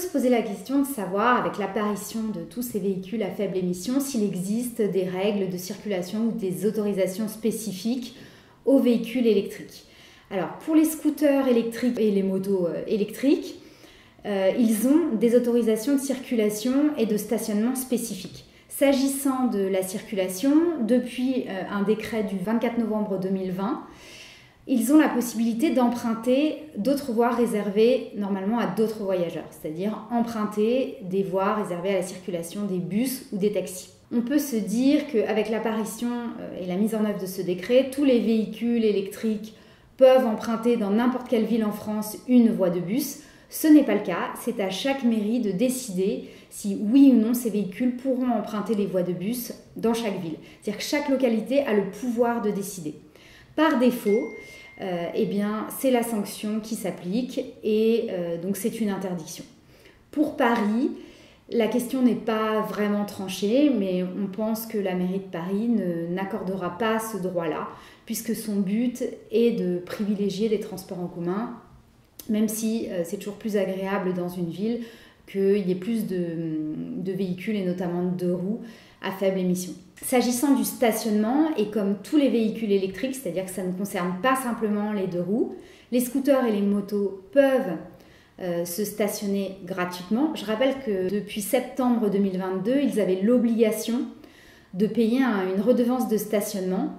se poser la question de savoir, avec l'apparition de tous ces véhicules à faible émission, s'il existe des règles de circulation ou des autorisations spécifiques aux véhicules électriques. Alors, pour les scooters électriques et les motos électriques, ils ont des autorisations de circulation et de stationnement spécifiques. S'agissant de la circulation, depuis un décret du 24 novembre 2020, ils ont la possibilité d'emprunter d'autres voies réservées normalement à d'autres voyageurs, c'est-à-dire emprunter des voies réservées à la circulation des bus ou des taxis. On peut se dire qu'avec l'apparition et la mise en œuvre de ce décret, tous les véhicules électriques peuvent emprunter dans n'importe quelle ville en France une voie de bus. Ce n'est pas le cas, c'est à chaque mairie de décider si oui ou non ces véhicules pourront emprunter les voies de bus dans chaque ville. C'est-à-dire que chaque localité a le pouvoir de décider. Par défaut, c'est la sanction qui s'applique et donc c'est une interdiction. Pour Paris, la question n'est pas vraiment tranchée, mais on pense que la mairie de Paris n'accordera pas ce droit-là, puisque son but est de privilégier les transports en commun, même si c'est toujours plus agréable dans une ville qu'il y ait plus de véhicules et notamment de deux roues à faible émission. S'agissant du stationnement, et comme tous les véhicules électriques, c'est-à-dire que ça ne concerne pas simplement les deux roues, les scooters et les motos peuvent se stationner gratuitement. Je rappelle que depuis septembre 2022, ils avaient l'obligation de payer une redevance de stationnement,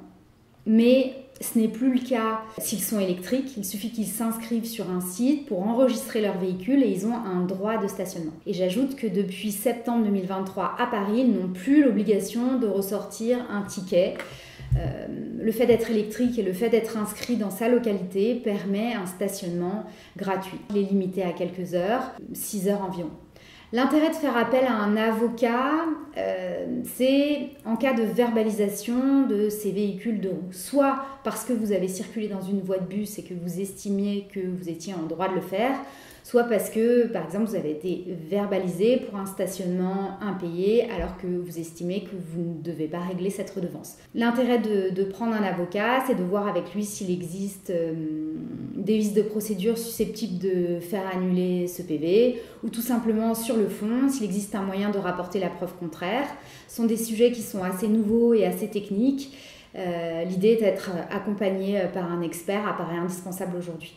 mais ce n'est plus le cas s'ils sont électriques. Il suffit qu'ils s'inscrivent sur un site pour enregistrer leur véhicule et ils ont un droit de stationnement. Et j'ajoute que depuis septembre 2023 à Paris, ils n'ont plus l'obligation de ressortir un ticket. Le fait d'être électrique et le fait d'être inscrit dans sa localité permet un stationnement gratuit. Il est limité à quelques heures, 6 heures environ. L'intérêt de faire appel à un avocat, c'est en cas de verbalisation de ces véhicules de roue. Soit parce que vous avez circulé dans une voie de bus et que vous estimiez que vous étiez en droit de le faire, soit parce que, par exemple, vous avez été verbalisé pour un stationnement impayé alors que vous estimez que vous ne devez pas régler cette redevance. L'intérêt de prendre un avocat, c'est de voir avec lui s'il existe des vices de procédure susceptibles de faire annuler ce PV ou tout simplement sur le fond, s'il existe un moyen de rapporter la preuve contraire. Ce sont des sujets qui sont assez nouveaux et assez techniques. L'idée d'être accompagné par un expert apparaît indispensable aujourd'hui.